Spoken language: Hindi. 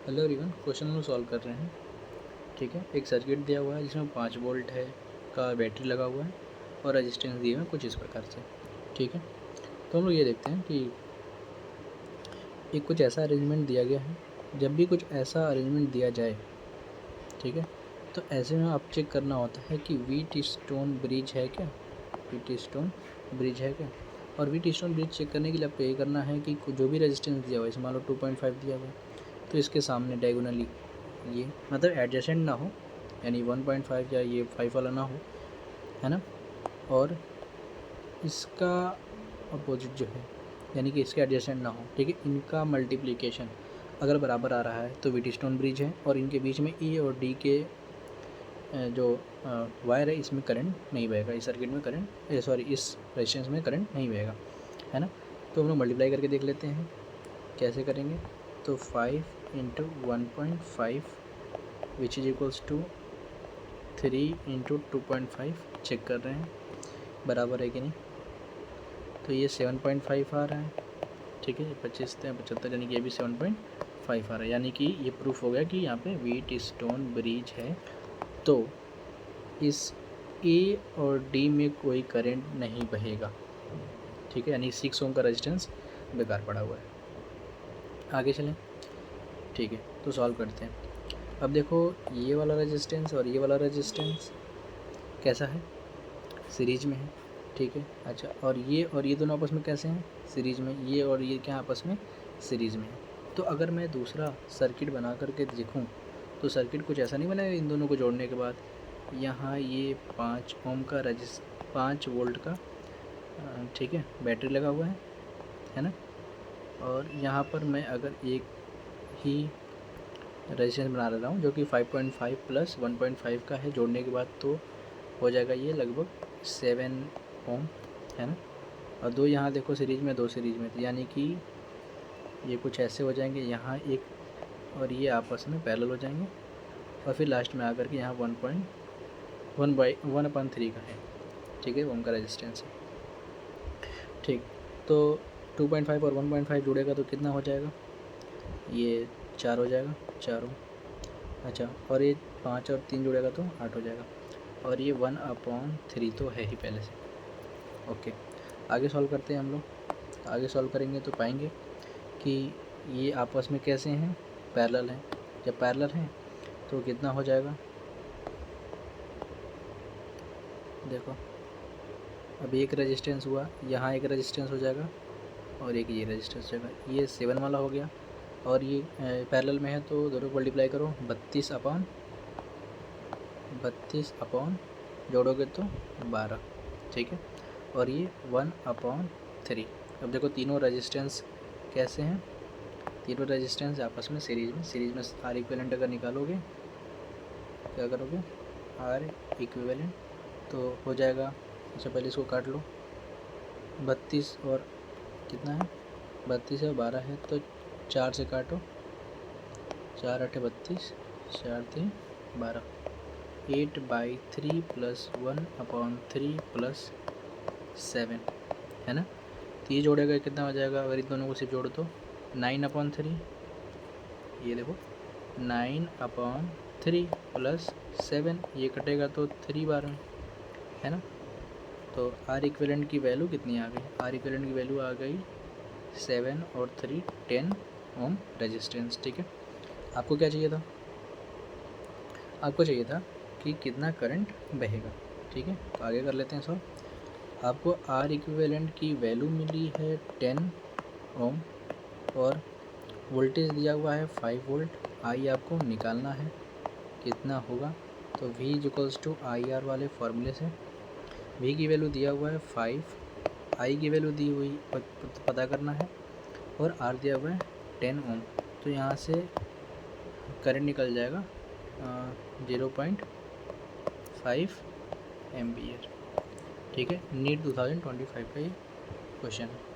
हेलो एवरीवन, क्वेश्चन हम लोग सॉल्व कर रहे हैं। ठीक है, एक सर्किट दिया हुआ है जिसमें 5 वोल्ट है का बैटरी लगा हुआ है और रेजिस्टेंस दिए हुए हैं कुछ इस प्रकार से। ठीक है, तो हम लोग ये देखते हैं कि एक कुछ ऐसा अरेंजमेंट दिया गया है। जब भी कुछ ऐसा अरेंजमेंट दिया जाए, ठीक है, तो ऐसे में आप चेक करना होता है कि व्हीट स्टोन ब्रिज है क्या, व्हीट स्टोन ब्रिज है क्या। और व्हीट स्टोन ब्रिज चेक करने के लिए आपको ये करना है कि जो भी रेजिस्टेंस दिया हुआ है, मान लो 2.5 दिया हुआ है, तो इसके सामने डायगोनली ये मतलब एडजेसेंट ना हो, यानी 1.5 या ये 5 वाला ना हो, है ना। और इसका अपोजिट जो है, यानी कि इसके एडजेसेंट ना हो, ठीक है। इनका मल्टीप्लिकेशन अगर बराबर आ रहा है तो व्हीटस्टोन ब्रिज है, और इनके बीच में ई और डी के जो वायर है इसमें करंट नहीं बहेगा, इस सर्किट में करंट सॉरी इस रेजिस्टेंस में करंट नहीं बहेगा, है ना। तो हम लोग मल्टीप्लाई करके देख लेते हैं कैसे करेंगे। तो 5 × 1.5 which is equals to 3 × 2.5 check कर रहे हैं बराबर है कि नहीं। तो ये 7.5 आ रहा है, ठीक है। 25 75 यानी कि ये भी 7.5 आ रहा है, यानी कि ये प्रूफ हो गया कि यहाँ पे व्हीट स्टोन ब्रिज है। तो इस ए और डी में कोई करंट नहीं बहेगा, ठीक है, यानी 6 ओम का रेजिस्टेंस बेकार पड़ा हुआ है। आगे चलें, ठीक है, तो सॉल्व करते हैं। अब देखो ये वाला रेजिस्टेंस और ये वाला रेजिस्टेंस कैसा है, सीरीज में है, ठीक है। अच्छा, और ये दोनों आपस में कैसे हैं, सीरीज में। ये और ये क्या आपस में सीरीज में है। तो अगर मैं दूसरा सर्किट बना करके देखूं तो सर्किट कुछ ऐसा नहीं बनेगा इन दोनों को जोड़ने के बाद। यहाँ ये 5 ओम का 5 वोल्ट का ठीक है बैटरी लगा हुआ है ना। और यहाँ पर मैं अगर एक ही रेजिस्टेंस बना रहा हूँ जो कि 5.5 प्लस 1.5 का है, जोड़ने के बाद तो हो जाएगा ये लगभग 7 ओम, है ना। और दो यहाँ देखो सीरीज में, दो सीरीज में, तो यानी कि ये कुछ ऐसे हो जाएंगे, यहाँ एक और ये आपस में पैरेलल हो जाएंगे। और फिर लास्ट में आकर के यहाँ 1/3 का है, ठीक है, ओम का रेजिस्टेंस है, ठीक। तो 2.5 और 1.5 जुड़ेगा तो कितना हो जाएगा, ये 4 हो जाएगा, 4 ओम। अच्छा, और ये 5 और 3 जुड़ेगा तो 8 हो जाएगा, और ये 1/3 तो है ही पहले से। ओके, आगे सॉल्व करते हैं हम लोग। आगे सॉल्व करेंगे तो पाएंगे कि ये आपस में कैसे हैं, पैरेलल हैं। जब पैरेलल हैं तो कितना हो जाएगा, देखो अब एक रेजिस्टेंस हुआ, यहाँ एक रेजिस्टेंस हो जाएगा और एक ये रेजिस्टेंस हो जाएगा। ये 7 वाला हो गया, और ये पैरेलल में है तो दोनों को मल्टीप्लाई करो, 32 अपॉन जोड़ोगे तो 12, ठीक है। और ये 1/3। अब देखो तीनों रेजिस्टेंस कैसे हैं, तीनों रेजिस्टेंस आपस में सीरीज में आर इक्विवेलेंट अगर निकालोगे क्या करोगे, आर इक्विवेलेंट तो हो जाएगा। अच्छा, पहले इसको काट लो, 32 और कितना है, 32 और 12 है, तो 4 से काटो, 4 8 32, 4 3 12, 8/3 प्लस 1/3 प्लस 7, है ना। तो ये जोड़ेगा कितना हो जाएगा, अगर इन दोनों को सिर्फ जोड़ो तो 9/3, ये देखो 9/3 प्लस 7, ये कटेगा तो 3 बार में, है ना। तो आर इक्विवेलेंट की वैल्यू कितनी आ गई, आर इक्विवेलेंट की वैल्यू आ गई 7 और 3 10 ओम रेजिस्टेंस, ठीक है। आपको क्या चाहिए था, आपको चाहिए था कि कितना करंट बहेगा, ठीक है। तो आगे कर लेते हैं सॉल्व। आपको आर इक्विवेलेंट की वैल्यू मिली है 10 ओम, और वोल्टेज दिया हुआ है 5 वोल्ट। आई आपको निकालना है कितना होगा, तो V = IR वाले फार्मूले से V की वैल्यू दिया हुआ है 5, I की वैल्यू दी हुई पता करना है, और R दिया हुआ है 10 ओम। तो यहाँ से करंट निकल जाएगा 0.5 एम्पियर, ठीक है। नीट 2025 का ये क्वेश्चन है।